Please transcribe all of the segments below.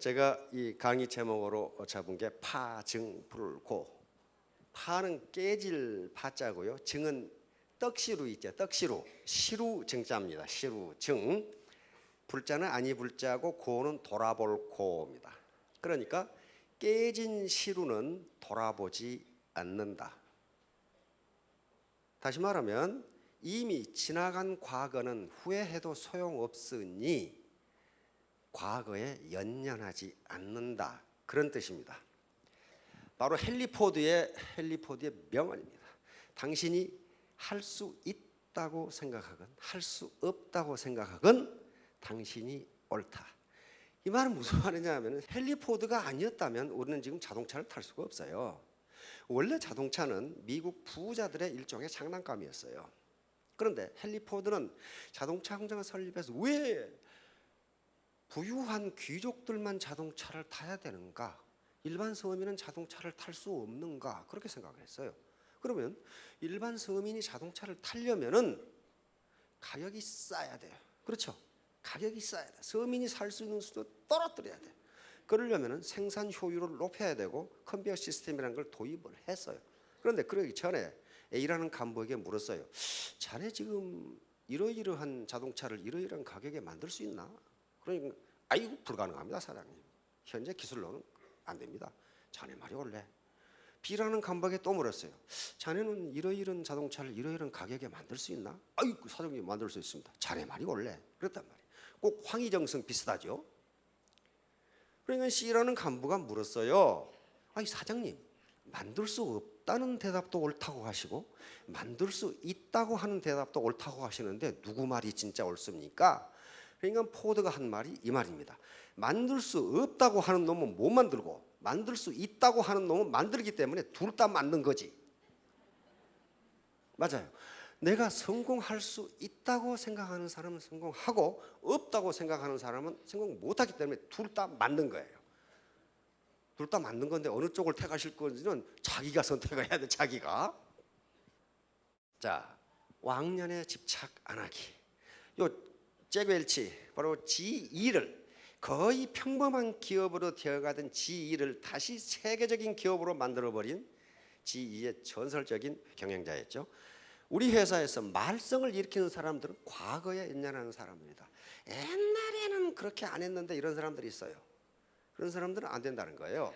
제가 이 강의 제목으로 잡은 게 파증불고. 파는 깨질 파자고요. 증은 떡시루 있죠. 떡시루. 시루 증자입니다. 시루 증. 불자는 아니 불자고 고는 돌아볼 고입니다. 그러니까 깨진 시루는 돌아보지 않는다. 다시 말하면 이미 지나간 과거는 후회해도 소용없으니 과거에 연연하지 않는다. 그런 뜻입니다. 바로 헨리 포드의 명언입니다. 당신이 할 수 있다고 생각하건 할 수 없다고 생각하건 당신이 옳다. 이 말은 무슨 말이냐 하면 헨리 포드가 아니었다면 우리는 지금 자동차를 탈 수가 없어요. 원래 자동차는 미국 부자들의 일종의 장난감이었어요. 그런데 헨리 포드는 자동차 공장을 설립해서 왜 부유한 귀족들만 자동차를 타야 되는가? 일반 서민은 자동차를 탈 수 없는가? 그렇게 생각을 했어요. 그러면 일반 서민이 자동차를 타려면은 가격이 싸야 돼요. 그렇죠? 가격이 싸야 돼. 서민이 살 수 있는 수도 떨어뜨려야 돼. 그러려면은 생산 효율을 높여야 되고 컨베이어 시스템이라는 걸 도입을 했어요. 그런데 그러기 전에 A라는 간부에게 물었어요. 자네 지금 이러이러한 자동차를 이러이러한 가격에 만들 수 있나? 그러니까 아이고 불가능합니다 사장님. 현재 기술로는 안 됩니다. 자네 말이 옳네. B라는 간부에게 또 물었어요. 자네는 이러이러한 자동차를 이러이러한 가격에 만들 수 있나? 아이고 사장님 만들 수 있습니다. 자네 말이 옳네. 그랬단 말이에요. 꼭 황희정성 비슷하죠. 그러니까 C라는 간부가 물었어요. 아니 사장님 만들 수 없다는 대답도 옳다고 하시고 만들 수 있다고 하는 대답도 옳다고 하시는데 누구 말이 진짜 옳습니까? 그러니까 포드가 한 말이 이 말입니다. 만들 수 없다고 하는 놈은 못 만들고 만들 수 있다고 하는 놈은 만들기 때문에 둘 다 맞는 거지. 맞아요. 내가 성공할 수 있다고 생각하는 사람은 성공하고 없다고 생각하는 사람은 성공 못하기 때문에 둘 다 맞는 거예요. 둘 다 맞는 건데 어느 쪽을 택하실 건지는 자기가 선택해야 돼. 자기가. 자, 왕년에 집착 안 하기. 요 잭 웰치 바로 G2를 거의 평범한 기업으로 되어가던 G2를 다시 세계적인 기업으로 만들어버린 G2의 전설적인 경영자였죠. 우리 회사에서 말썽을 일으키는 사람들은 과거에 연연하는 사람입니다. 옛날에는 그렇게 안 했는데 이런 사람들이 있어요. 그런 사람들은 안 된다는 거예요.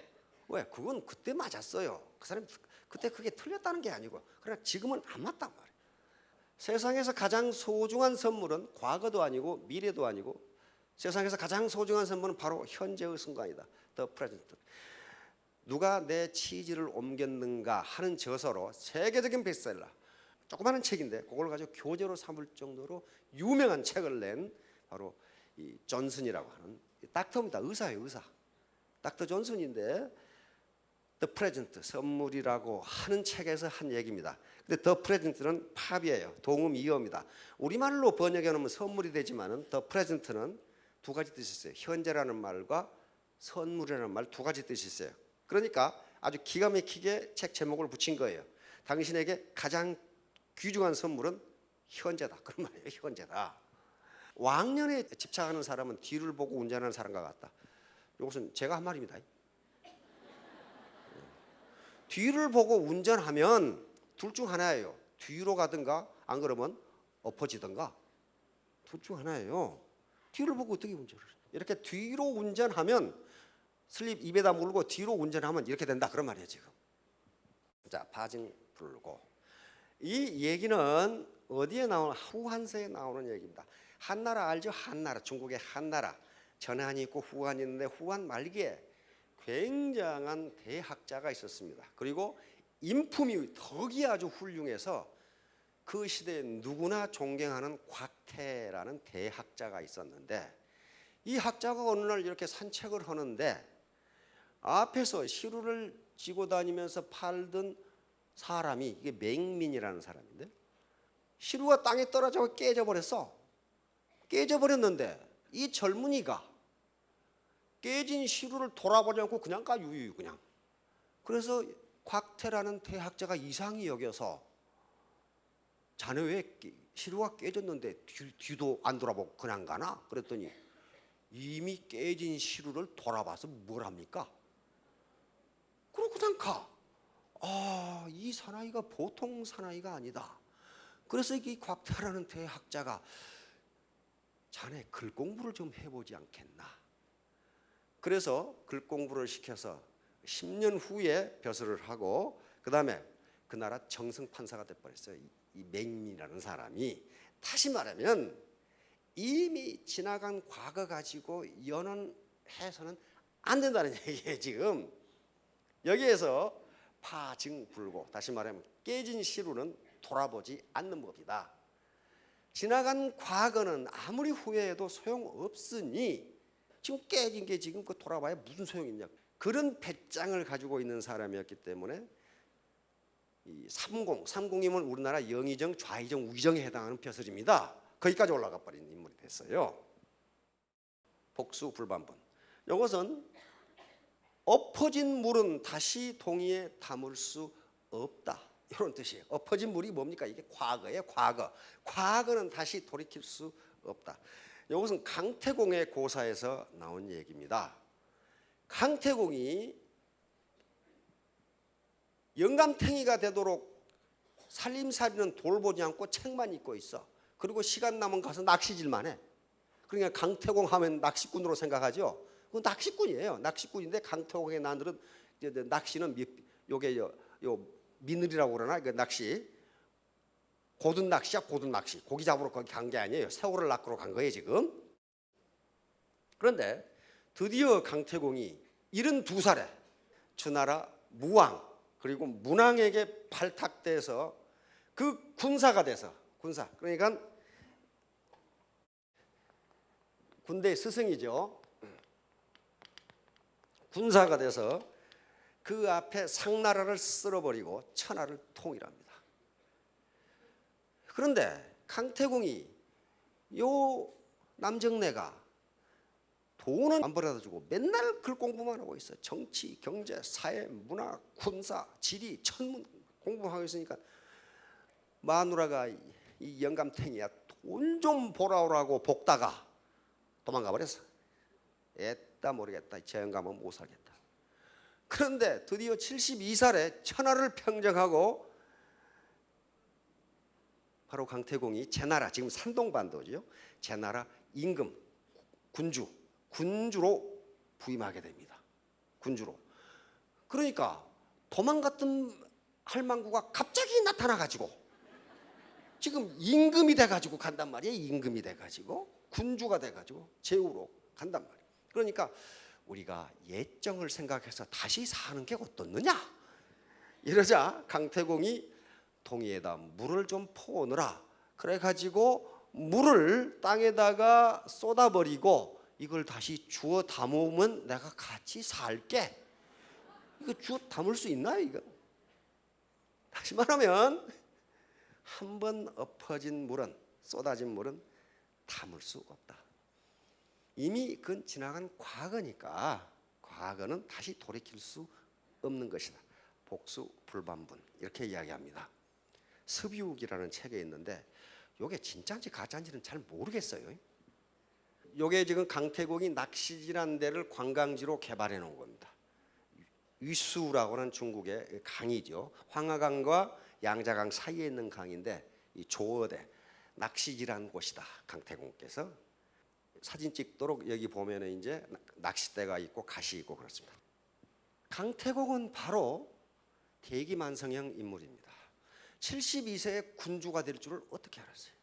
왜? 그건 그때 맞았어요. 그 사람이 그때 그게 틀렸다는 게 아니고 그러나 지금은 안 맞단 말이에요. 세상에서 가장 소중한 선물은 과거도 아니고 미래도 아니고 세상에서 가장 소중한 선물은 바로 현재의 순간이다. The present. 누가 내 치즈를 옮겼는가 하는 저서로 세계적인 베스트셀러 조그마한 책인데 그걸 가지고 교재로 삼을 정도로 유명한 책을 낸 바로 이 존슨이라고 하는 닥터입니다. 의사예요. 의사. 닥터 존슨인데 The Present, 선물이라고 하는 책에서 한 얘기입니다. 근데 The Present는 팝이에요. 동음 이어입니다. 우리말로 번역해 놓으면 선물이 되지만은 The Present는 두 가지 뜻이 있어요. 현재라는 말과 선물이라는 말 두 가지 뜻이 있어요. 그러니까 아주 기가 막히게 책 제목을 붙인 거예요. 당신에게 가장 귀중한 선물은 현재다. 그런 말이에요. 현재다. 왕년에 집착하는 사람은 뒤를 보고 운전하는 사람과 같다. 이것은 제가 한 말입니다. 뒤를 보고 운전하면 둘 중 하나예요. 뒤로 가든가 안 그러면 엎어지든가. 둘 중 하나예요. 뒤를 보고 어떻게 운전을 해요? 이렇게 뒤로 운전하면 슬립 입에다 물고 뒤로 운전하면 이렇게 된다. 그런 말이에요 지금. 자, 파증불고. 이 얘기는 어디에 나오는 후한서에 나오는 얘기입니다. 한나라 알죠? 한나라. 중국의 한나라. 전한이 있고 후한이 있는데 후한 말기에 굉장한 대학자가 있었습니다. 그리고 인품이 덕이 아주 훌륭해서 그 시대에 누구나 존경하는 곽태라는 대학자가 있었는데 이 학자가 어느 날 이렇게 산책을 하는데 앞에서 시루를 지고 다니면서 팔던 사람이 이게 맹민이라는 사람인데 시루가 땅에 떨어져 깨져버렸어. 깨져버렸는데 이 젊은이가 깨진 시루를 돌아보지 않고 그냥 가 유유 그냥. 그래서 곽태라는 대학자가 이상히 여겨서 자네 왜 시루가 깨졌는데 뒤도 안 돌아보고 그냥 가나? 그랬더니 이미 깨진 시루를 돌아봐서 뭘 합니까? 그러고 그냥 가. 아, 이 사나이가 보통 사나이가 아니다. 그래서 이 곽태라는 대학자가 자네 글 공부를 좀 해보지 않겠나. 그래서 글 공부를 시켜서 10년 후에 벼슬을 하고 그 다음에 그 나라 정승판사가 돼버렸어요. 이 맹인이라는 사람이. 다시 말하면 이미 지나간 과거 가지고 연원해서는 안 된다는 얘기예요. 지금 여기에서 파증불고, 다시 말하면 깨진 시루는 돌아보지 않는 법이다. 지나간 과거는 아무리 후회해도 소용없으니 지금 깨진 게 지금 그 돌아봐야 무슨 소용이 있냐. 그런 배짱을 가지고 있는 사람이었기 때문에 이 30이면 우리나라 영의정, 좌의정, 우의정에 해당하는 벼슬입니다. 거기까지 올라가 버린 인물이 됐어요. 복수불반분. 이것은 엎어진 물은 다시 동이에 담을 수 없다, 이런 뜻이에요. 엎어진 물이 뭡니까? 이게 과거예요. 과거. 과거는 다시 돌이킬 수 없다. 이것은 강태공의 고사에서 나온 얘기입니다. 강태공이 영감탱이가 되도록 살림살이는 돌보지 않고 책만 읽고 있어. 그리고 시간 남은 가서 낚시질만 해. 그러니까 강태공 하면 낚시꾼으로 생각하죠. 그건 낚시꾼이에요. 낚시꾼인데 강태공의 나늘은 낚시는 요게 요 미늘이라고 그러나 그 낚시, 고든 낚시야. 고든 낚시. 고기 잡으러 거기 간 게 아니에요. 새우를 낚으러 간 거예요 지금. 그런데 드디어 강태공이 72살에 주나라 무왕 그리고 문왕에게 발탁돼서 그 군사가 돼서, 군사 그러니까 군대의 스승이죠. 군사가 돼서 그 앞에 상나라를 쓸어버리고 천하를 통일합니다. 그런데 강태공이 요 남정네가 돈은 안 벌어다주고 맨날 글 공부만 하고 있어요. 정치, 경제, 사회, 문화, 군사, 지리, 천문 공부하고 있으니까 마누라가 이 영감탱이야 돈 좀 보라오라고 볶다가 도망가 버렸어. 애따 모르겠다. 저 영감은 못 살겠다. 그런데 드디어 72살에 천하를 평정하고 바로 강태공이 제나라, 지금 산동반도죠. 제나라 임금, 군주로 부임하게 됩니다. 군주로. 그러니까 도망갔던 할망구가 갑자기 나타나가지고 지금 임금이 돼가지고 간단 말이에요. 임금이 돼가지고 군주가 돼가지고 제후로 간단 말이에요. 그러니까 우리가 예정을 생각해서 다시 사는 게 어떻느냐. 이러자 강태공이 동이에다 물을 좀 퍼오느라 그래가지고 물을 땅에다가 쏟아버리고 이걸 다시 주워 담으면 내가 같이 살게. 이거 주워 담을 수 있나요? 이거? 다시 말하면 한 번 엎어진 물은, 쏟아진 물은 담을 수 없다. 이미 그건 지나간 과거니까 과거는 다시 돌이킬 수 없는 것이다. 복수불반분 이렇게 이야기합니다. 섭유욱이라는 책에 있는데 이게 진짜인지 가짜인지는 잘 모르겠어요. 이게 지금 강태공이 낚시질한 데를 관광지로 개발해 놓은 겁니다. 위수라고 하는 중국의 강이죠. 황하강과 양자강 사이에 있는 강인데 이 조어대 낚시질한 곳이다. 강태공께서 사진 찍도록 여기 보면은 이제 낚싯대가 있고 갓이 있고 그렇습니다. 강태공은 바로 대기만성형 인물입니다. 72세의 군주가 될 줄을 어떻게 알았어요?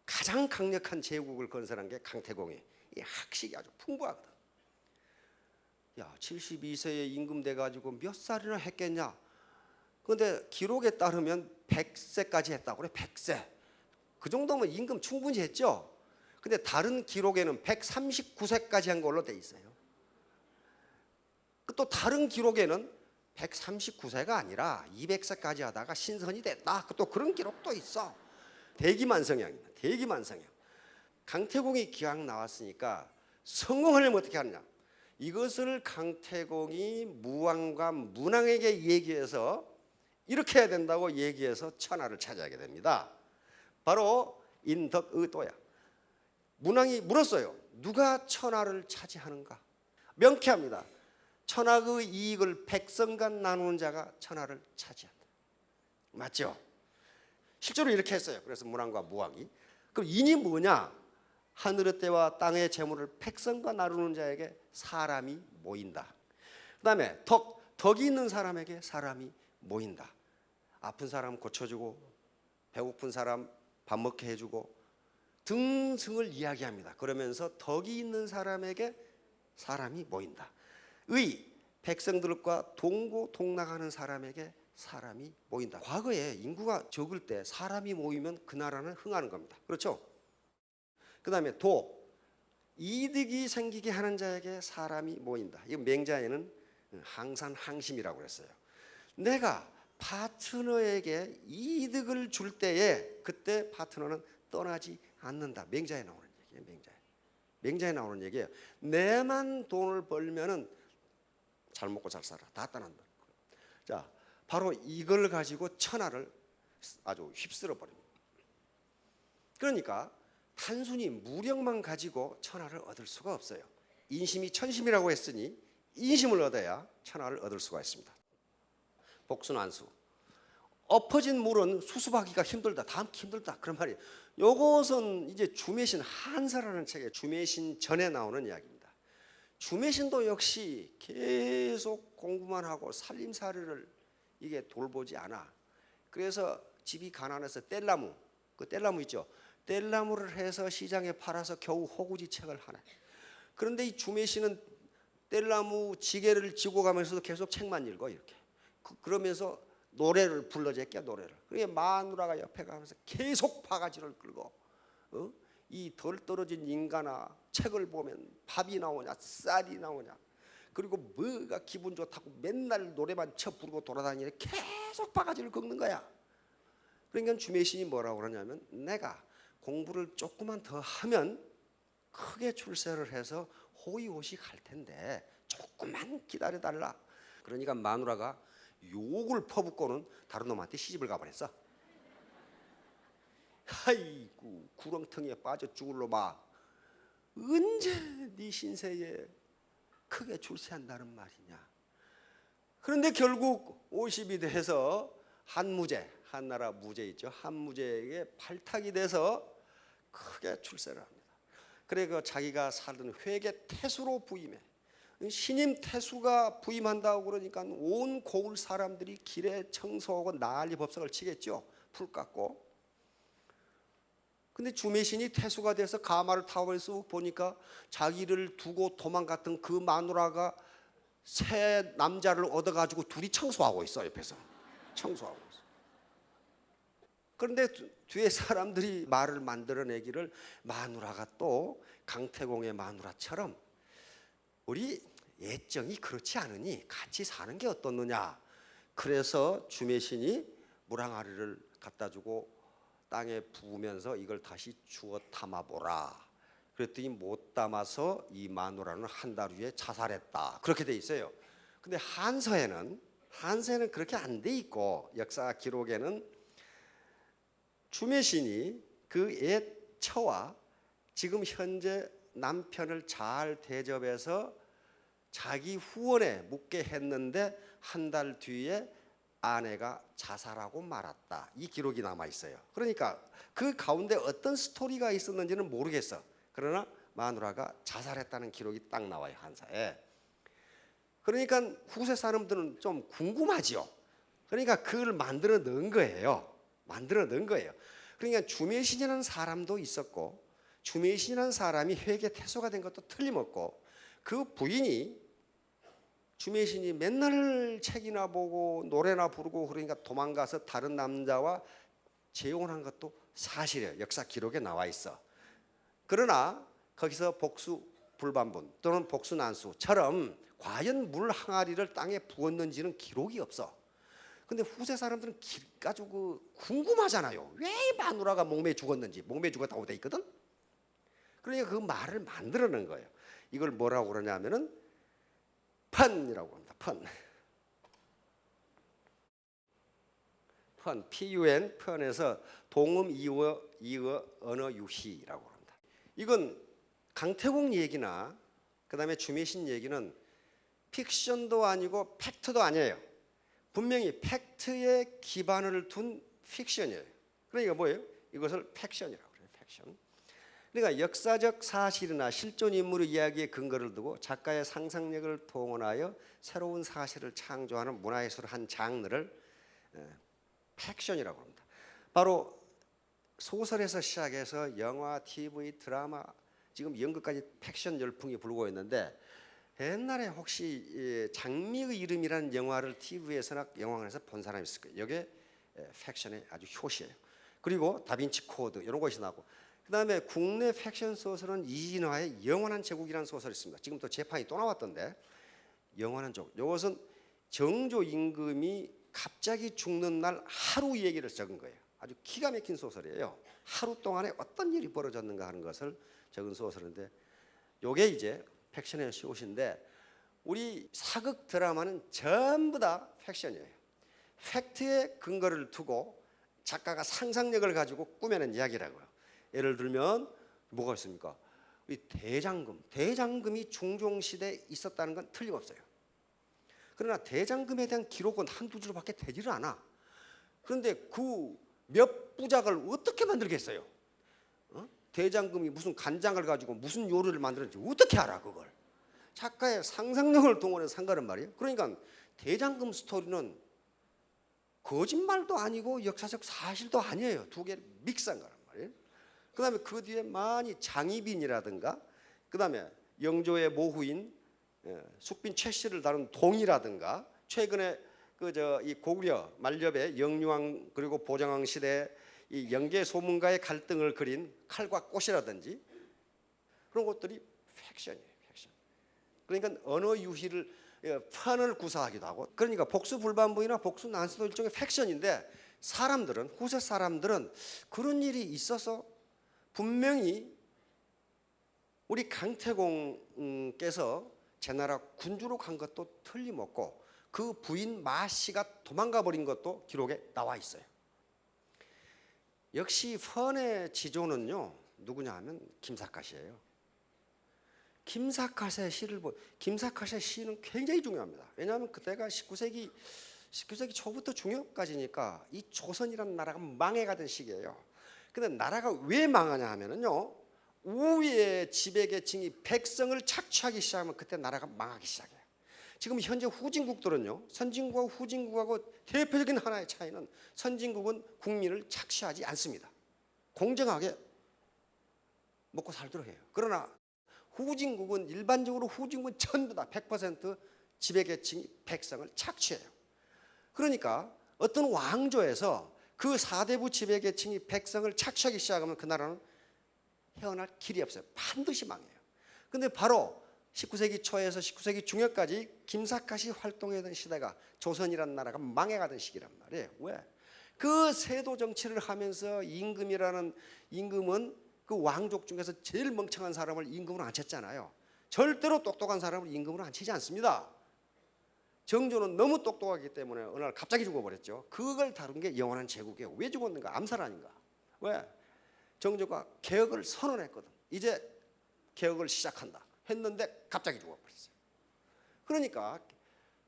가장 강력한 제국을 건설한 게 강태공이에요. 이 학식이 아주 풍부하거든. 야, 72세에 임금 돼가지고 몇 살이나 했겠냐? 그런데 기록에 따르면 100세까지 했다고 그래. 100세. 그 정도면 임금 충분히 했죠. 근데 다른 기록에는 139세까지 한 걸로 돼 있어요. 또 다른 기록에는 139세가 아니라 200세까지 하다가 신선이 됐다. 또 그런 기록도 있어. 대기만성형입니다. 대기만성형. 강태공이 기왕 나왔으니까 성공하려면 어떻게 하느냐? 이것을 강태공이 무왕과 문왕에게 얘기해서 이렇게 해야 된다고 얘기해서 천하를 차지하게 됩니다. 바로 인덕의도야. 문왕이 물었어요. 누가 천하를 차지하는가? 명쾌합니다. 천하의 이익을 백성과 나누는 자가 천하를 차지한다. 맞죠? 실제로 이렇게 했어요. 그래서 문왕과 무왕이. 그럼 인이 뭐냐? 하늘의 때와 땅의 재물을 백성과 나누는 자에게 사람이 모인다. 그 다음에 덕이 있는 사람에게 사람이 모인다. 아픈 사람 고쳐주고 배고픈 사람 밥 먹게 해주고 등승을 이야기합니다. 그러면서 덕이 있는 사람에게 사람이 모인다. 백성들과 동고동락하는 사람에게 사람이 모인다. 과거에 인구가 적을 때 사람이 모이면 그 나라는 흥하는 겁니다. 그렇죠? 그 다음에 이득이 생기게 하는 자에게 사람이 모인다. 이 맹자에는 항산항심이라고 그랬어요. 내가 파트너에게 이득을 줄 때에 그때 파트너는 떠나지 않는다. 맹자에 나오는 얘기예요. 맹자에 나오는 얘기예요. 내만 돈을 벌면은 잘 먹고 잘 살아. 다 떠난다. 자, 바로 이걸 가지고 천하를 아주 휩쓸어 버립니다. 그러니까 단순히 무력만 가지고 천하를 얻을 수가 없어요. 인심이 천심이라고 했으니 인심을 얻어야 천하를 얻을 수가 있습니다. 복순환수. 엎어진 물은 수습하기가 힘들다. 담기 힘들다. 그런 말이에요. 요것은 이제 주매신 한서라는 책에 주매신 전에 나오는 이야기입니다. 주매신도 역시 계속 공부만 하고 살림살이를 이게 돌보지 않아. 그래서 집이 가난해서 뗄나무, 그 뗄나무 있죠. 뗄나무를 해서 시장에 팔아서 겨우 호구지책을 하네. 그런데 이 주매신은 뗄나무 지게를 지고 가면서도 계속 책만 읽어 이렇게. 그러면서 노래를 불러제껴 노래를. 그게 마누라가 옆에 가면서 계속 바가지를 끌고 이 덜 떨어진 인간아 책을 보면 밥이 나오냐 쌀이 나오냐 그리고 뭐가 기분 좋다고 맨날 노래만 쳐 부르고 돌아다니는 계속 바가지를 긁는 거야. 그러니까 주매신이 뭐라고 그러냐면 내가 공부를 조금만 더 하면 크게 출세를 해서 호의호식 할 텐데 조금만 기다려달라. 그러니까 마누라가 욕을 퍼붓고는 다른 놈한테 시집을 가버렸어. 아이고 구렁텅이에 빠져 죽을 놈아 언제 네 신세에 크게 출세한다는 말이냐. 그런데 결국 50이 돼서 한무제, 한나라 무제 있죠. 한무제에게 발탁이 돼서 크게 출세를 합니다. 그래 그 자기가 살던 회계 태수로 부임해. 신임 태수가 부임한다고 그러니까 온 고을 사람들이 길에 청소하고 난리 법석을 치겠죠. 풀 깎고. 근데 주매신이 태수가 돼서 가마를 타고 쑥 보니까 자기를 두고 도망갔던 그 마누라가 새 남자를 얻어가지고 둘이 청소하고 있어. 옆에서 청소하고 있어. 그런데 뒤에 사람들이 말을 만들어내기를 마누라가 또 강태공의 마누라처럼 우리 예정이 그렇지 않으니 같이 사는 게 어떻느냐. 그래서 주매신이 물항아리를 갖다 주고 땅에 부으면서 이걸 다시 주워 담아보라. 그랬더니 못 담아서 이 마누라는 한 달 후에 자살했다. 그렇게 돼 있어요. 근데 한서에는 그렇게 안 돼 있고 역사 기록에는 주매신이 그 옛 처와 지금 현재 남편을 잘 대접해서 자기 후원에 묻게 했는데 한 달 뒤에 아내가 자살하고 말았다. 이 기록이 남아 있어요. 그러니까 그 가운데 어떤 스토리가 있었는지는 모르겠어. 그러나 마누라가 자살했다는 기록이 딱 나와요. 한사에. 그러니까 후세 사람들은 좀 궁금하죠. 그러니까 그걸 만들어 넣은 거예요. 그러니까 주매신이라는 사람도 있었고 주매신이라는 사람이 회계 태수가 된 것도 틀림없고 그 부인이 주매신이 맨날 책이나 보고 노래나 부르고 그러니까 도망가서 다른 남자와 재혼한 것도 사실이에요. 역사 기록에 나와 있어. 그러나 거기서 복수 불반분 또는 복수난수처럼 과연 물 항아리를 땅에 부었는지는 기록이 없어. 근데 후세 사람들은 가지고 궁금하잖아요. 왜 마누라가 목매에 죽었는지. 목매에 죽었다고 돼 있거든. 그러니까 그 말을 만들어낸 거예요. 이걸 뭐라고 그러냐면은 펀이라고 합니다. 펀, PUN, 펀에서 동음 이어 언어 유희라고 합니다. 이건 강태공 얘기나 그다음에 주매신 얘기는 픽션도 아니고 팩트도 아니에요. 분명히 팩트에 기반을 둔 픽션이에요. 그러니까 뭐예요? 이것을 팩션이라고 그래요. 팩션. 그러니까 역사적 사실이나 실존 인물의 이야기에 근거를 두고 작가의 상상력을 동원하여 새로운 사실을 창조하는 문화예술의 한 장르를 팩션이라고 합니다. 바로 소설에서 시작해서 영화, TV, 드라마, 지금 연극까지 팩션 열풍이 불고 있는데, 옛날에 혹시 장미의 이름이라는 영화를 TV에서나 영화관에서 본 사람이 있을 거예요. 이게 팩션의 아주 효시예요. 그리고 다빈치 코드 이런 것이 나고, 그 다음에 국내 팩션 소설은 이진화의 영원한 제국이라는 소설이 있습니다. 지금 또 재판이 또 나왔던데, 영원한 제국. 이것은 정조 임금이 갑자기 죽는 날 하루 얘기를 적은 거예요. 아주 기가 막힌 소설이에요. 하루 동안에 어떤 일이 벌어졌는가 하는 것을 적은 소설인데, 이게 이제 팩션의 효시인데, 우리 사극 드라마는 전부 다 팩션이에요. 팩트에 근거를 두고 작가가 상상력을 가지고 꾸며낸 이야기라고요. 예를 들면 뭐가 있습니까? 이 대장금이 중종시대에 있었다는 건 틀림없어요. 그러나 대장금에 대한 기록은 한두 줄밖에 되지를 않아. 그런데 그 몇 부작을 어떻게 만들겠어요? 대장금이 무슨 간장을 가지고 무슨 요리를 만들었는지 어떻게 알아 그걸? 작가의 상상력을 동원해서 산 거란 말이에요. 그러니까 대장금 스토리는 거짓말도 아니고 역사적 사실도 아니에요. 두 개를 믹스한 거란 말이에요. 그 다음에 그 뒤에 많이 장희빈이라든가, 그 다음에 영조의 모후인 숙빈 최씨를 다룬 동이라든가, 최근에 이 고구려 만렵의 영유왕 그리고 보정왕 시대 이 영계 소문가의 갈등을 그린 칼과 꽃이라든지, 그런 것들이 팩션이에요. 팩션. 그러니까 언어 유희를 판을 구사하기도 하고, 그러니까 복수불반부이나 복수난수도 일종의 팩션인데, 사람들은, 후세 사람들은 그런 일이 있어서 분명히 우리 강태공께서 제나라 군주로 간 것도 틀림없고, 그 부인 마씨가 도망가 버린 것도 기록에 나와 있어요. 역시 펀의 지조는요, 누구냐 하면 김사카시예요. 김사카시의 시는 굉장히 중요합니다. 왜냐하면 그때가 19세기 초부터 중엽까지니까 이 조선이라는 나라가 망해가던 시기예요. 근데 나라가 왜 망하냐 하면은요, 우위의 지배계층이 백성을 착취하기 시작하면 그때 나라가 망하기 시작해요. 지금 현재 후진국들은요, 선진국하고 후진국하고 대표적인 하나의 차이는, 선진국은 국민을 착취하지 않습니다. 공정하게 먹고 살도록 해요. 그러나 후진국은 일반적으로 전부 다 100% 지배계층이 백성을 착취해요. 그러니까 어떤 왕조에서 그 4대부 지배계층이 백성을 착취하기 시작하면 그 나라는 헤어날 길이 없어요. 반드시 망해요. 그런데 바로 19세기 초에서 19세기 중엽까지 김사카시 활동했던 시대가 조선이라는 나라가 망해가던 시기란 말이에요. 왜? 그 세도 정치를 하면서 임금은 그 왕족 중에서 제일 멍청한 사람을 임금으로 앉혔잖아요. 절대로 똑똑한 사람을 임금으로 앉히지 않습니다. 정조는 너무 똑똑하기 때문에 어느 날 갑자기 죽어버렸죠. 그걸 다룬 게 영원한 제국이에요. 왜 죽었는가? 암살 아닌가? 왜? 정조가 개혁을 선언했거든. 이제 개혁을 시작한다 했는데 갑자기 죽어버렸어요. 그러니까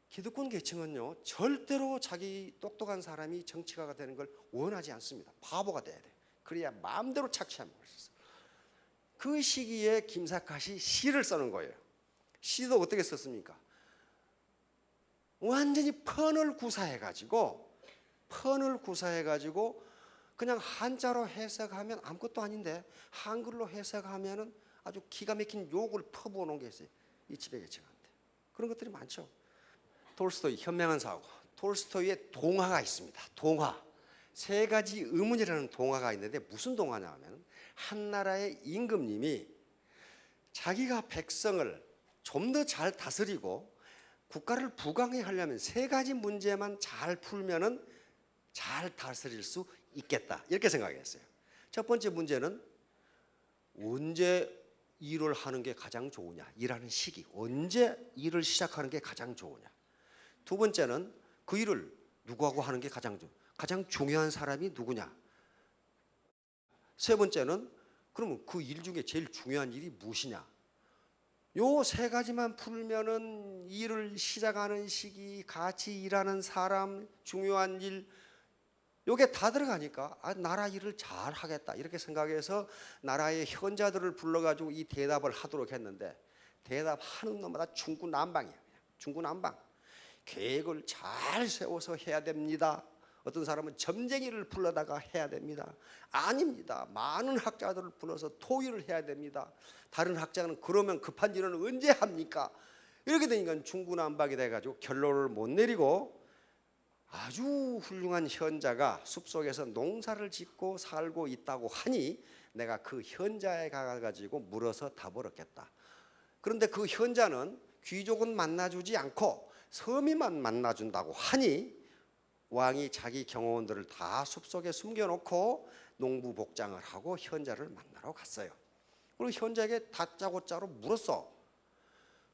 기득권 계층은요, 절대로 자기 똑똑한 사람이 정치가가 되는 걸 원하지 않습니다. 바보가 돼야 돼. 그래야 마음대로 착취하면 있어요. 그 시기에 김사카시 시를 쓰는 거예요. 시도 어떻게 썼습니까? 완전히 펀을 구사해가지고 그냥 한자로 해석하면 아무것도 아닌데 한글로 해석하면은 아주 기가 막힌 욕을 퍼부어놓은 게 있어요. 이 지배계층한테. 그런 것들이 많죠. 톨스토이, 현명한 사고. 톨스토이의 동화가 있습니다. 동화. 3가지 의문이라는 동화가 있는데, 무슨 동화냐 하면, 한 나라의 임금님이 자기가 백성을 좀 더 잘 다스리고 국가를 부강하게 하려면 3가지 문제만 잘 풀면은 잘 다스릴 수 있겠다, 이렇게 생각했어요. 첫 번째 문제는 언제 일을 하는 게 가장 좋으냐, 일하는 시기, 언제 일을 시작하는 게 가장 좋으냐. 두 번째는 그 일을 누구하고 하는 게 가장 중요한 사람이 누구냐. 세 번째는 그러면 그 일 중에 제일 중요한 일이 무엇이냐? 요 세 가지만 풀면은 일을 시작하는 시기, 같이 일하는 사람, 중요한 일, 요게 다 들어가니까 나라 일을 잘 하겠다 이렇게 생각해서 나라의 현자들을 불러가지고 이 대답을 하도록 했는데, 대답하는 놈마다 중구난방이에요. 중구난방. 계획을 잘 세워서 해야 됩니다. 어떤 사람은 점쟁이를 불러다가 해야 됩니다. 아닙니다. 많은 학자들을 불러서 토의를 해야 됩니다. 다른 학자는 그러면 급한 일은 언제 합니까? 이렇게 되니까 중구난방이 돼가지고 결론을 못 내리고, 아주 훌륭한 현자가 숲속에서 농사를 짓고 살고 있다고 하니 내가 그 현자에 가가지고 물어서 답을 얻겠다. 그런데 그 현자는 귀족은 만나주지 않고 서민만 만나준다고 하니 왕이 자기 경호원들을 다 숲속에 숨겨놓고 농부 복장을 하고 현자를 만나러 갔어요. 그리고 현자에게 다짜고짜로 물었어.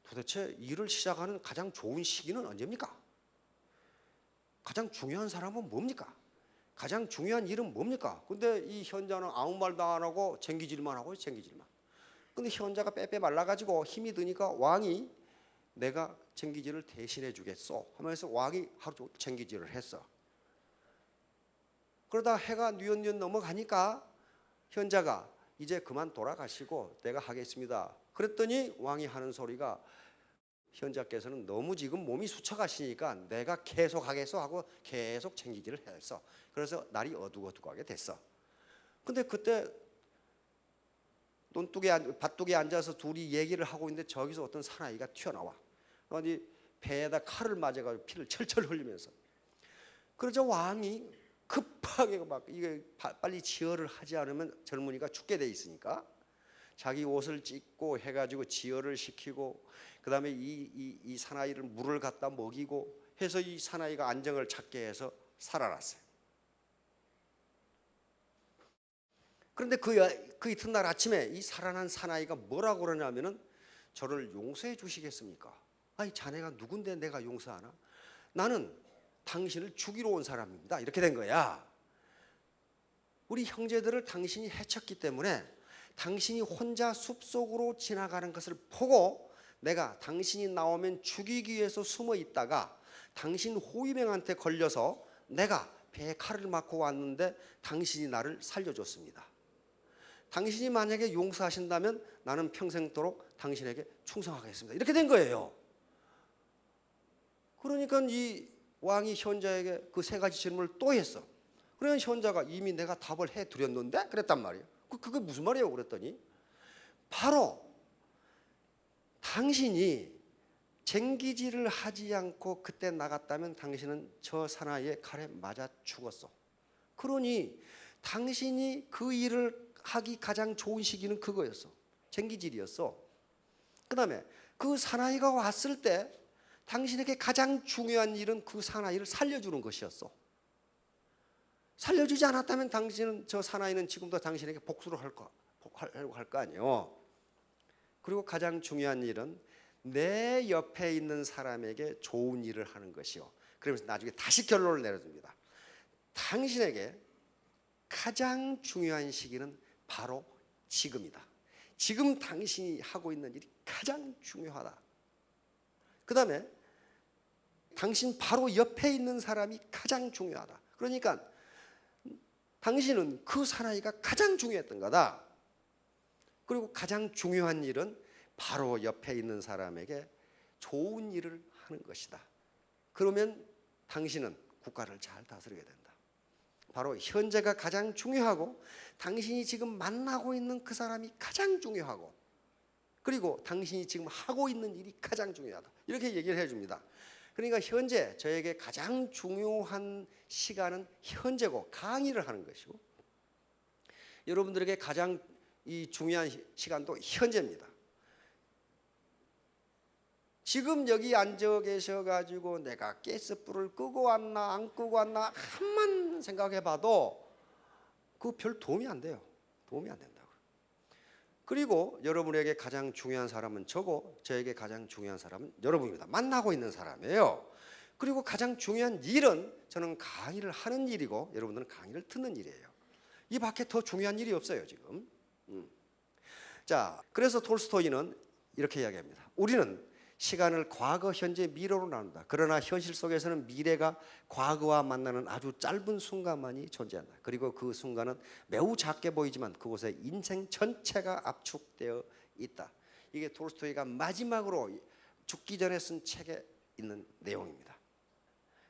도대체 일을 시작하는 가장 좋은 시기는 언제입니까? 가장 중요한 사람은 뭡니까? 가장 중요한 일은 뭡니까? 근데 이 현자는 아무 말도 안 하고 쟁기질만 하고 쟁기질만. 근데 현자가 빼빼 말라가지고 힘이 드니까 왕이 내가 쟁기질을 대신해 주겠소 하면서 왕이 하루 종일 쟁기질을 했어. 그러다 해가 뉘엿뉘엿 넘어가니까 현자가 이제 그만 돌아가시고 내가 하겠습니다. 그랬더니 왕이 하는 소리가, 현자께서는 너무 지금 몸이 수척하시니까 내가 계속 하겠소 하고 계속 쟁기질을 했어. 그래서 날이 어둑어둑하게 됐어. 근데 그때 밭둑에 앉아서 둘이 얘기를 하고 있는데 저기서 어떤 사나이가 튀어나와. 어디 배에다 칼을 맞아가지고 피를 철철 흘리면서. 그러자 왕이 급하게 막 이게 빨리 지혈을 하지 않으면 젊은이가 죽게 돼 있으니까 자기 옷을 찢고 해가지고 지혈을 시키고, 그 다음에 이 사나이를 물을 갖다 먹이고 해서 이 사나이가 안정을 찾게 해서 살아났어요. 그런데 그 이튿날 아침에 이 살아난 사나이가 뭐라고 그러냐면은, 저를 용서해 주시겠습니까? 아니 자네가 누군데 내가 용서하나? 나는 당신을 죽이러 온 사람입니다. 이렇게 된 거야. 우리 형제들을 당신이 해쳤기 때문에 당신이 혼자 숲속으로 지나가는 것을 보고 내가 당신이 나오면 죽이기 위해서 숨어 있다가 당신 호위병한테 걸려서 내가 배에 칼을 맞고 왔는데 당신이 나를 살려줬습니다. 당신이 만약에 용서하신다면 나는 평생도록 당신에게 충성하겠습니다. 이렇게 된 거예요. 그러니까 이 왕이 현자에게 그 세 가지 질문을 또 했어. 그러니까 현자가 이미 내가 답을 해드렸는데 그랬단 말이에요. 그게 무슨 말이에요? 그랬더니 바로 당신이 쟁기질을 하지 않고 그때 나갔다면 당신은 저 사나이의 칼에 맞아 죽었어. 그러니 당신이 그 일을 하기 가장 좋은 시기는 그거였어. 쟁기질이었어. 그 다음에 그 사나이가 왔을 때 당신에게 가장 중요한 일은 그 사나이를 살려주는 것이었어. 살려주지 않았다면 당신은, 저 사나이는 지금도 당신에게 복수를 하려고 할 거 아니에요. 그리고 가장 중요한 일은 내 옆에 있는 사람에게 좋은 일을 하는 것이요. 그러면서 나중에 다시 결론을 내려줍니다. 당신에게 가장 중요한 시기는 바로 지금이다. 지금 당신이 하고 있는 일이 가장 중요하다. 그 다음에 당신 바로 옆에 있는 사람이 가장 중요하다. 그러니까 당신은 그 사나이가 가장 중요했던 거다. 그리고 가장 중요한 일은 바로 옆에 있는 사람에게 좋은 일을 하는 것이다. 그러면 당신은 국가를 잘 다스리게 된다. 바로 현재가 가장 중요하고 당신이 지금 만나고 있는 그 사람이 가장 중요하고, 그리고 당신이 지금 하고 있는 일이 가장 중요하다. 이렇게 얘기를 해줍니다. 그러니까 현재 저에게 가장 중요한 시간은 현재고 강의를 하는 것이고, 여러분들에게 가장 이 중요한 시간도 현재입니다. 지금 여기 앉아 계셔가지고 내가 가스불을 끄고 왔나 안 끄고 왔나 한만 생각해봐도 그 별 도움이 안 돼요. 도움이 안 된다고. 그리고 여러분에게 가장 중요한 사람은 저고, 저에게 가장 중요한 사람은 여러분입니다. 만나고 있는 사람이에요. 그리고 가장 중요한 일은 저는 강의를 하는 일이고 여러분들은 강의를 듣는 일이에요. 이 밖에 더 중요한 일이 없어요 지금. 자, 그래서 톨스토이는 이렇게 이야기합니다. 우리는 시간을 과거, 현재, 미래로 나눈다. 그러나 현실 속에서는 미래가 과거와 만나는 아주 짧은 순간만이 존재한다. 그리고 그 순간은 매우 작게 보이지만 그곳에 인생 전체가 압축되어 있다. 이게 톨스토이가 마지막으로 죽기 전에 쓴 책에 있는 내용입니다.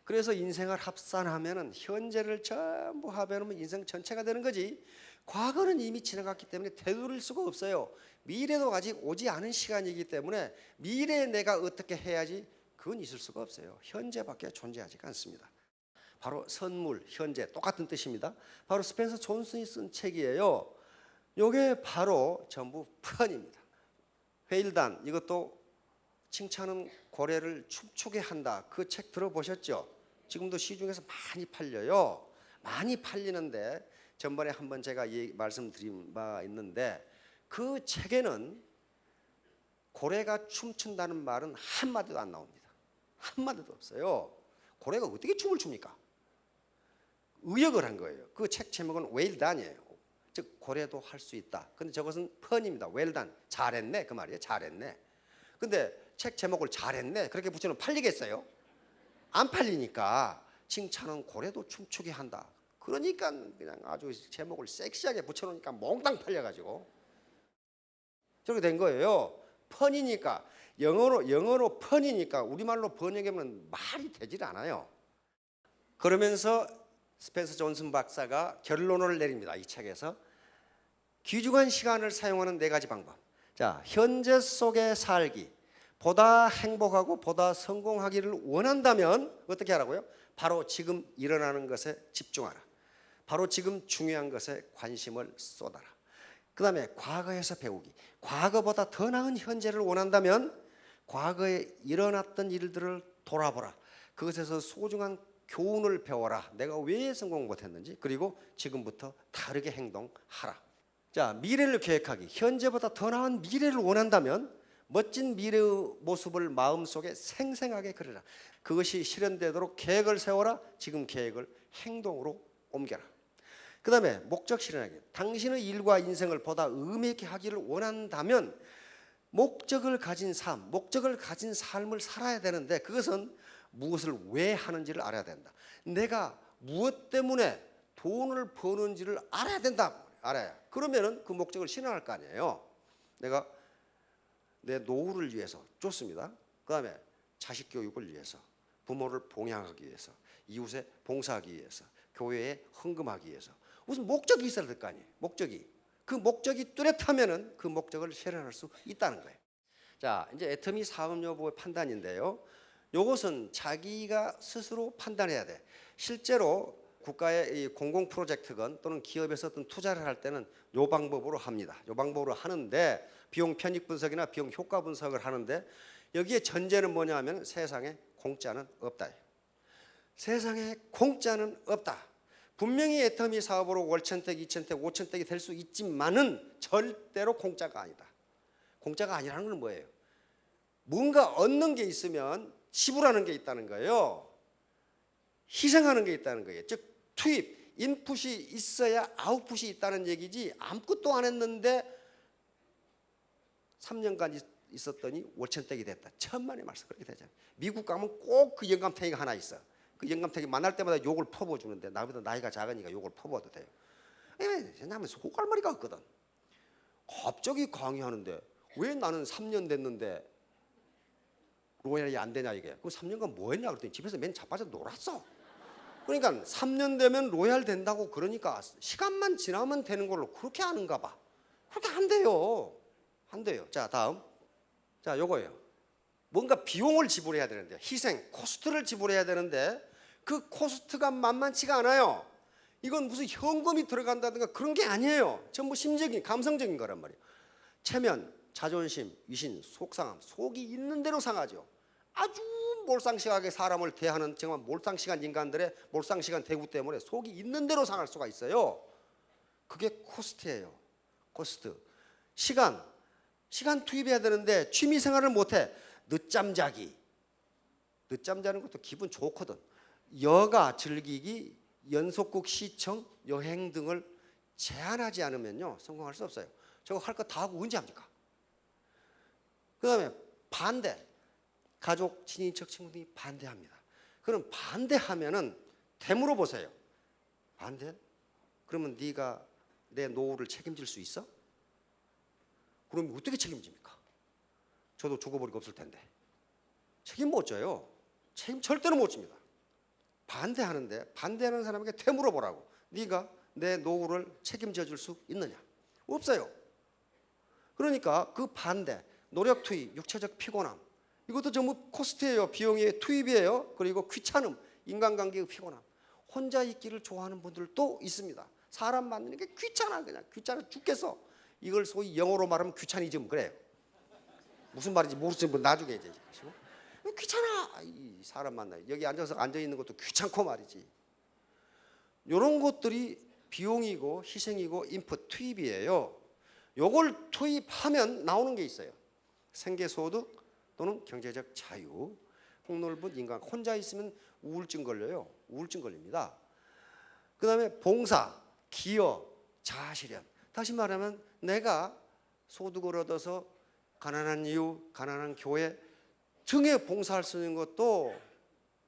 그래서 인생을 합산하면은 현재를 전부 합해놓으면 인생 전체가 되는 거지. 과거는 이미 지나갔기 때문에 되돌릴 수가 없어요. 미래도 아직 오지 않은 시간이기 때문에 미래에 내가 어떻게 해야지 그건 있을 수가 없어요. 현재밖에 존재하지가 않습니다. 바로 선물, 현재 똑같은 뜻입니다. 바로 스펜서 존슨이 쓴 책이에요. 이게 바로 전부 펀입니다. 회일단, 이것도 칭찬은 고래를 춤추게 한다. 그 책 들어보셨죠? 지금도 시중에서 많이 팔려요. 많이 팔리는데 전번에 한번 제가 말씀드린 바 있는데 그 책에는 고래가 춤춘다는 말은 한마디도 안 나옵니다. 한마디도 없어요. 고래가 어떻게 춤을 춥니까? 의역을 한 거예요. 그 책 제목은 웨일단이에요. 즉 고래도 할 수 있다. 근데 저것은 펀입니다. 웨일단, 잘했네 그 말이에요. 잘했네. 근데 책 제목을 잘했네 그렇게 붙여놓으면 팔리겠어요? 안 팔리니까 칭찬은 고래도 춤추게 한다. 그러니까 그냥 아주 제목을 섹시하게 붙여놓으니까 몽땅 팔려가지고 저렇게 된 거예요. 펀이니까 영어로 펀이니까 우리말로 번역하면 말이 되질 않아요. 그러면서 스펜서 존슨 박사가 결론을 내립니다. 이 책에서 귀중한 시간을 사용하는 4가지 방법. 자, 현재 속에 살기, 보다 행복하고 보다 성공하기를 원한다면 어떻게 하라고요? 바로 지금 일어나는 것에 집중하라. 바로 지금 중요한 것에 관심을 쏟아라. 그 다음에 과거에서 배우기. 과거보다 더 나은 현재를 원한다면 과거에 일어났던 일들을 돌아보라. 그것에서 소중한 교훈을 배워라. 내가 왜 성공 못했는지. 그리고 지금부터 다르게 행동하라. 자, 미래를 계획하기. 현재보다 더 나은 미래를 원한다면 멋진 미래의 모습을 마음속에 생생하게 그려라. 그것이 실현되도록 계획을 세워라. 지금 계획을 행동으로 옮겨라. 그 다음에 목적 실현하기. 당신의 일과 인생을 보다 의미 있게 하기를 원한다면 목적을 가진 삶, 목적을 가진 삶을 살아야 되는데 그것은 무엇을 왜 하는지를 알아야 된다. 내가 무엇 때문에 돈을 버는지를 알아야 된다. 알아야. 그러면은 그 목적을 실현할 거 아니에요. 내가 내 노후를 위해서 좋습니다. 그 다음에 자식 교육을 위해서, 부모를 봉양하기 위해서, 이웃에 봉사하기 위해서, 교회에 헌금하기 위해서 무슨 목적이 있어야 될 거 아니에요. 목적이. 그 목적이 뚜렷하면은 그 목적을 실현할 수 있다는 거예요. 자, 이제 애터미 사업 여부의 판단인데요. 이것은 자기가 스스로 판단해야 돼. 실제로 국가의 이 공공 프로젝트건 또는 기업에서 어떤 투자를 할 때는 이 방법으로 합니다. 이 방법으로 하는데 비용 편익 분석이나 비용 효과 분석을 하는데 여기에 전제는 뭐냐 하면 세상에 공짜는 없다. 세상에 공짜는 없다. 분명히 애터미 사업으로 월천택, 이천택, 오천택이 될 수 있지만은 절대로 공짜가 아니다. 공짜가 아니라는 건 뭐예요? 뭔가 얻는 게 있으면 지불하는 게 있다는 거예요. 희생하는 게 있다는 거예요. 즉 투입, 인풋이 있어야 아웃풋이 있다는 얘기지 아무것도 안 했는데 3년간 있었더니 월천택이 됐다. 천만의 말씀 그렇게 되잖아요. 미국 가면 꼭 그 영감탱이가 하나 있어. 그 영감탱이 만날 때마다 욕을 퍼부어주는데 나보다 나이가 작으니까 욕을 퍼부어도 돼요. 왜냐하면 소갈머리가 없거든. 갑자기 강의하는데 왜 나는 3년 됐는데 로얄이 안 되냐 이게. 그 3년간 뭐 했냐 그랬더니 집에서 맨 자빠져 놀았어. 그러니까 3년 되면 로얄 된다고 그러니까 시간만 지나면 되는 걸로 그렇게 하는가 봐. 그렇게 안 돼요. 안 돼요. 자, 다음. 자, 요거예요. 뭔가 비용을 지불해야 되는데 희생, 코스트를 지불해야 되는데 그 코스트가 만만치가 않아요. 이건 무슨 현금이 들어간다든가 그런 게 아니에요. 전부 심적인, 감성적인 거란 말이에요. 체면, 자존심, 위신, 속상함, 속이 있는 대로 상하죠. 아주 몰상식하게 사람을 대하는 정말 몰상식한 인간들의 몰상식한 대우 때문에 속이 있는 대로 상할 수가 있어요. 그게 코스트예요. 코스트. 시간 투입해야 되는데 취미 생활을 못해. 늦잠 자기. 늦잠 자는 것도 기분 좋거든. 여가 즐기기, 연속극 시청, 여행 등을 제한하지 않으면요 성공할 수 없어요. 저거 할 거 다 하고 언제 합니까? 그 다음에 반대. 가족, 친인척, 친구들이 반대합니다. 그럼 반대하면은 되물어 보세요. 반대? 그러면 네가 내 노후를 책임질 수 있어? 그럼 어떻게 책임집니까? 저도 죽어버리고 없을 텐데. 책임 못 져요. 책임 절대로 못 집니다. 반대하는데 반대하는 사람에게 되물어 보라고. 네가 내 노후를 책임져 줄 수 있느냐? 없어요. 그러니까 그 반대, 노력 투입, 육체적 피곤함, 이것도 전부 코스트예요. 비용의 투입이에요. 그리고 귀찮음, 인간관계의 피곤함. 혼자 있기를 좋아하는 분들도 있습니다. 사람 만나는 게 귀찮아. 그냥 귀찮아 죽겠어. 이걸 소위 영어로 말하면 귀차니즘 그래요. 무슨 말인지 모르시는 분 나중에 이제 귀찮아. 이 사람 만나 여기 앉아서 앉아 있는 것도 귀찮고 말이지. 이런 것들이 비용이고 희생이고 인풋 투입이에요. 요걸 투입하면 나오는 게 있어요. 생계소득 또는 경제적 자유. 폭넓은 인간. 혼자 있으면 우울증 걸려요. 우울증 걸립니다. 그 다음에 봉사, 기여, 자아실현. 다시 말하면 내가 소득을 얻어서 가난한 이웃, 가난한 교회 등에 봉사할 수 있는 것도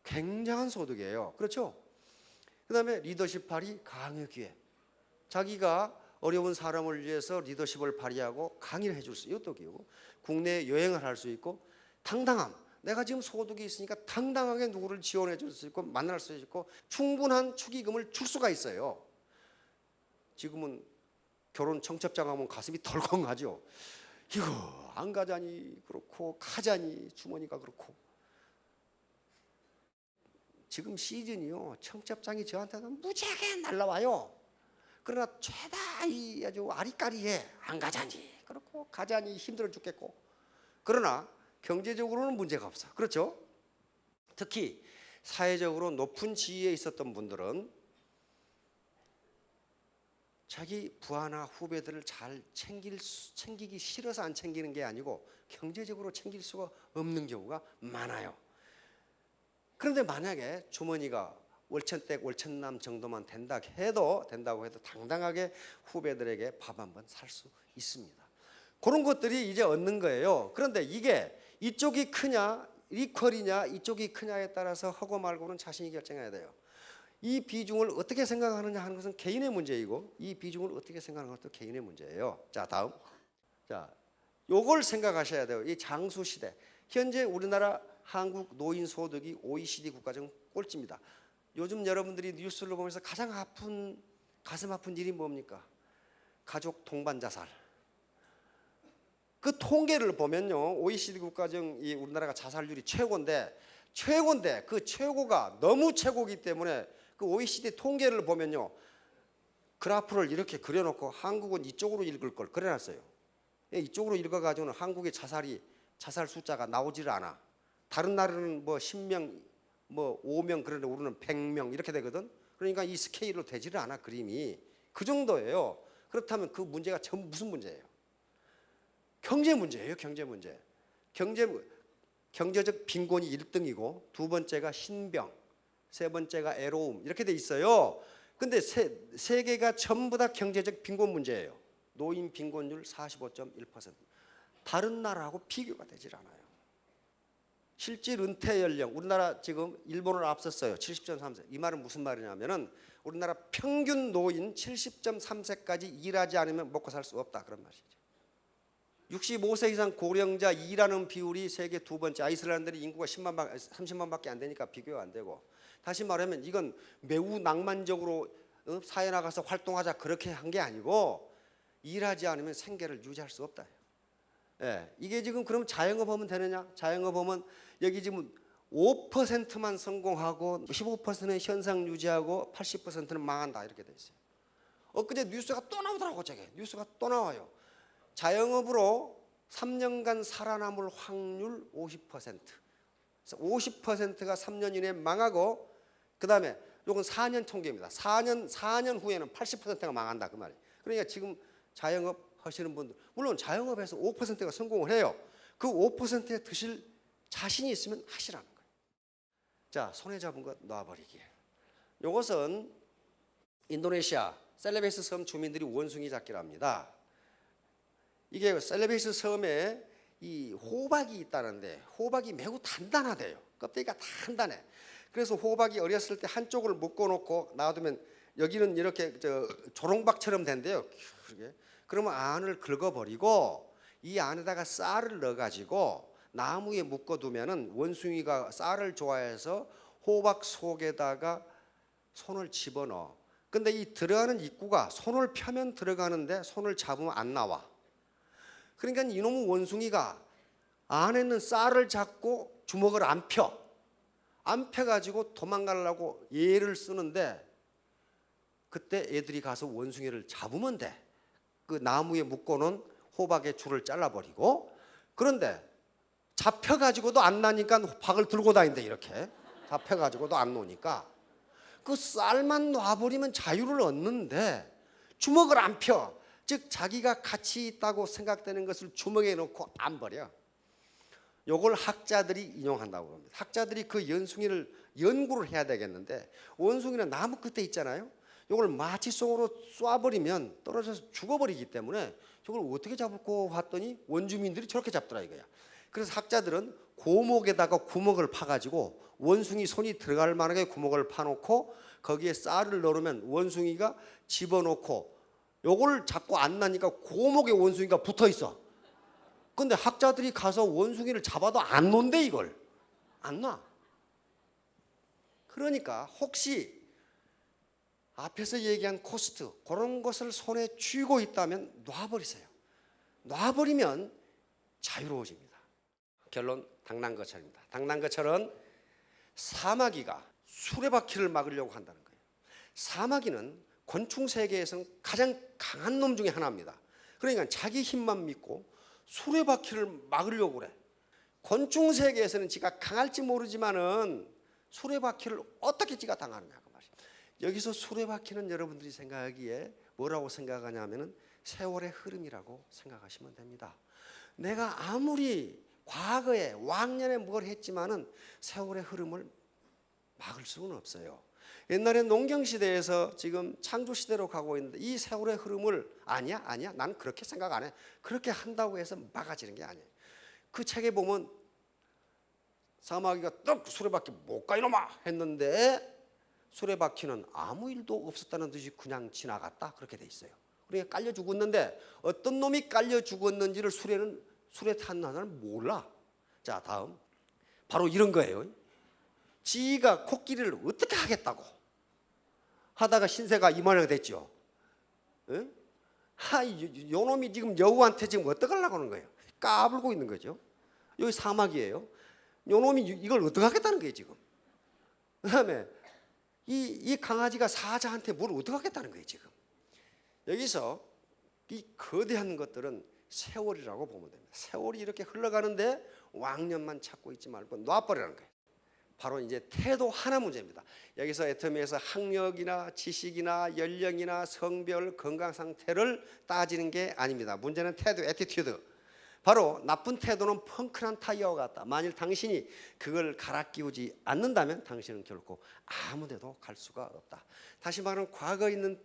굉장한 소득이에요. 그렇죠? 그 다음에 리더십 발휘, 강의 기회. 자기가 어려운 사람을 위해서 리더십을 발휘하고 강의를 해줄 수 이것도 기회고, 국내 여행을 할 수 있고, 당당함. 내가 지금 소득이 있으니까 당당하게 누구를 지원해 줄 수 있고 만날 수 있고 충분한 축의금을 줄 수가 있어요. 지금은 결혼 청첩장 하면 가슴이 덜컹하죠. 이거 안 가자니 그렇고 가자니 주머니가 그렇고. 지금 시즌이요. 청첩장이 저한테는 무지하게 날라와요. 그러나 죄다 이 아주 아리까리해. 안 가자니 그렇고 가자니 힘들어 죽겠고. 그러나 경제적으로는 문제가 없어. 그렇죠? 특히 사회적으로 높은 지위에 있었던 분들은 자기 부하나 후배들을 잘 챙기기 싫어서 안 챙기는 게 아니고 경제적으로 챙길 수가 없는 경우가 많아요. 그런데 만약에 주머니가 월천댁 월천남 정도만 된다고 해도 당당하게 후배들에게 밥 한 번 살 수 있습니다. 그런 것들이 이제 얻는 거예요. 그런데 이게 이쪽이 크냐 이퀄이냐 이쪽이 크냐에 따라서 하고 말고는 자신이 결정해야 돼요. 이 비중을 어떻게 생각하느냐 하는 것은 개인의 문제이고 이 비중을 어떻게 생각하는 것도 개인의 문제예요. 자, 다음. 자, 요걸 생각하셔야 돼요. 이 장수 시대. 현재 우리나라 한국 노인 소득이 OECD 국가 중 꼴찌입니다. 요즘 여러분들이 뉴스를 보면서 가장 가슴 아픈 일이 뭡니까? 가족 동반 자살. 그 통계를 보면요, OECD 국가 중 이 우리나라가 자살률이 최고인데 그 최고가 너무 최고이기 때문에 그 OECD 통계를 보면요, 그래프를 이렇게 그려놓고 한국은 이쪽으로 읽을 걸 그려놨어요. 이쪽으로 읽어가지고는 한국의 자살 숫자가 나오지를 않아. 다른 나라는 뭐 10명, 뭐 5명 그러는데 우리는 100명 이렇게 되거든. 그러니까 이 스케일로 되지를 않아 그림이. 그 정도예요. 그렇다면 그 문제가 전부 무슨 문제예요? 경제 문제예요. 경제 문제. 경제적 빈곤이 1등이고 두 번째가 신병, 세 번째가 애로움 이렇게 돼 있어요. 근데 세계가 전부 다 경제적 빈곤 문제예요. 노인 빈곤율 45.1%. 다른 나라하고 비교가 되질 않아요. 실질 은퇴 연령 우리나라 지금 일본을 앞섰어요. 70.3세. 이 말은 무슨 말이냐면은 우리나라 평균 노인 70.3세까지 일하지 않으면 먹고 살 수 없다 그런 말이죠. 65세 이상 고령자 일하는 비율이 세계 두 번째. 아이슬란드는 인구가 30만밖에 안 되니까 비교가 안 되고. 다시 말하면 이건 매우 낭만적으로 사회 나가서 활동하자 그렇게 한 게 아니고 일하지 않으면 생계를 유지할 수 없다. 예, 이게 지금 그럼 자영업 하면 되느냐? 자영업 하면 여기 지금 5%만 성공하고 15%는 현상 유지하고 80%는 망한다 이렇게 돼 있어요. 엊그제 뉴스가 또 나오더라고. 저게 뉴스가 또 나와요. 자영업으로 3년간 살아남을 확률 50%. 50%가 3년 이내에 망하고 그다음에 이건 4년 통계입니다. 4년 후에는 80%가 망한다 그 말이에요. 그러니까 지금 자영업 하시는 분들 물론 자영업에서 5%가 성공을 해요. 그 5%에 드실 자신이 있으면 하시라는 거예요. 자, 손에 잡은 것 놔버리기. 이것은 인도네시아 셀레베스 섬 주민들이 원숭이 잡기를 합니다. 이게 셀레베이스 섬에 이 호박이 있다는데 호박이 매우 단단하대요. 껍데기가 단단해. 그래서 호박이 어렸을 때 한쪽을 묶어놓고 놔두면 여기는 이렇게 조롱박처럼 된대요. 그러면 안을 긁어버리고 이 안에다가 쌀을 넣어가지고 나무에 묶어두면은 원숭이가 쌀을 좋아해서 호박 속에다가 손을 집어넣어. 근데 이 들어가는 입구가 손을 펴면 들어가는데 손을 잡으면 안 나와. 그러니까 이놈의 원숭이가 안에 있는 쌀을 잡고 주먹을 안 펴. 안 펴가지고 도망가려고 예를 쓰는데 그때 애들이 가서 원숭이를 잡으면 돼. 그 나무에 묶어놓은 호박의 줄을 잘라버리고. 그런데 잡혀가지고도 안 나니까 박을 들고 다닌대. 이렇게 잡혀가지고도 안 노니까 그 쌀만 놔버리면 자유를 얻는데 주먹을 안 펴. 즉 자기가 가치 있다고 생각되는 것을 주먹에 넣고 안 버려. 요걸 학자들이 인용한다고 합니다. 학자들이 그 원숭이를 연구를 해야 되겠는데 원숭이는 나무 끝에 있잖아요. 요걸 마취송으로 쏴버리면 떨어져서 죽어버리기 때문에 저걸 어떻게 잡을까 봤더니 원주민들이 저렇게 잡더라 이거야. 그래서 학자들은 고목에다가 구멍을 파가지고 원숭이 손이 들어갈 만하게 구멍을 파놓고 거기에 쌀을 넣으면 원숭이가 집어넣고 요걸 잡고 안 나니까 고목에 원숭이가 붙어있어. 근데 학자들이 가서 원숭이를 잡아도 안 논대. 이걸 안 놔. 그러니까 혹시 앞에서 얘기한 코스트 그런 것을 손에 쥐고 있다면 놔버리세요. 놔버리면 자유로워집니다. 결론 당난거철입니다. 당난거철은 사마귀가 수레바퀴를 막으려고 한다는 거예요. 사마귀는 곤충 세계에서는 가장 강한 놈 중에 하나입니다. 그러니까 자기 힘만 믿고 수레바퀴를 막으려고 그래. 곤충 세계에서는 지가 강할지 모르지만은 수레바퀴를 어떻게 지가 당하느냐 그 말이에요. 여기서 수레바퀴는 여러분들이 생각하기에 뭐라고 생각하냐면은 세월의 흐름이라고 생각하시면 됩니다. 내가 아무리 과거에 왕년에 뭘 했지만은 세월의 흐름을 막을 수는 없어요. 옛날에 농경시대에서 지금 창조시대로 가고 있는데 이 세월의 흐름을 아니야 나는 그렇게 생각 안 해. 그렇게 한다고 해서 막아지는 게 아니에요. 그 책에 보면 사마귀가 떡 수레바퀴 못 가 이놈아 했는데 수레바퀴는 아무 일도 없었다는 듯이 그냥 지나갔다 그렇게 돼 있어요. 그러니까 깔려 죽었는데 어떤 놈이 깔려 죽었는지를 수레 탄 사람은 몰라. 자 다음 바로 이런 거예요. 지가 코끼리를 어떻게 하겠다고 하다가 신세가 이만하게 됐죠. 요 놈이 지금 여우한테 지금 어떡하려고 하는 거예요. 까불고 있는 거죠. 여기 사막이에요. 요 놈이 이걸 어떻게 하겠다는 거예요 지금. 그 다음에 이 강아지가 사자한테 뭘 어떻게 하겠다는 거예요 지금. 여기서 이 거대한 것들은 세월이라고 보면 됩니다. 세월이 이렇게 흘러가는데 왕년만 찾고 있지 말고 놔버리라는 거예요. 바로 이제 태도 하나 문제입니다. 여기서 애터미에서 학력이나 지식이나 연령이나 성별, 건강 상태를 따지는 게 아닙니다. 문제는 태도, 애티튜드. 바로 나쁜 태도는 펑크난 타이어와 같다. 만일 당신이 그걸 갈아 끼우지 않는다면 당신은 결코 아무 데도 갈 수가 없다. 다시 말하면 과거에 있는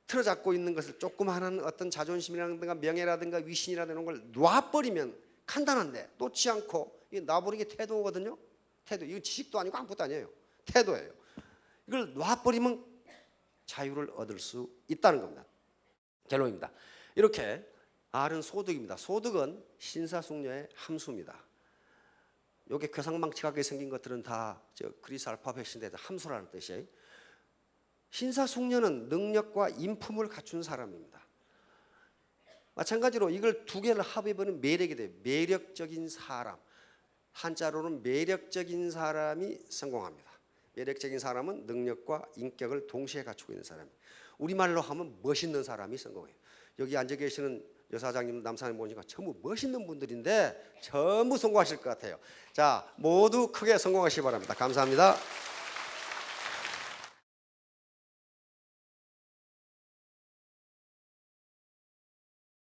틀어잡고 있는 것을 조그마한 어떤 자존심이라든가 명예라든가 위신이라든가 이런 걸 놔버리면 간단한데 놓지 않고 이게 놔버리는 게 태도거든요. 태도. 이건 지식도 아니고 아무것도 아니에요. 태도예요. 이걸 놔버리면 자유를 얻을 수 있다는 겁니다. 결론입니다. 이렇게 R은 소득입니다. 소득은 신사숙녀의 함수입니다. 이게 괴상망측하게 생긴 것들은 다 그리스 알파벳인데 함수라는 뜻이에요. 신사숙녀는 능력과 인품을 갖춘 사람입니다. 마찬가지로 이걸 두 개를 합해보면 매력이 돼요. 매력적인 사람. 한자로는 매력적인 사람이 성공합니다. 매력적인 사람은 능력과 인격을 동시에 갖추고 있는 사람이에요. 우리말로 하면 멋있는 사람이 성공해요. 여기 앉아 계시는 여사장님, 남사님 보니까 전부 멋있는 분들인데 전부 성공하실 것 같아요. 자, 모두 크게 성공하시기 바랍니다. 감사합니다.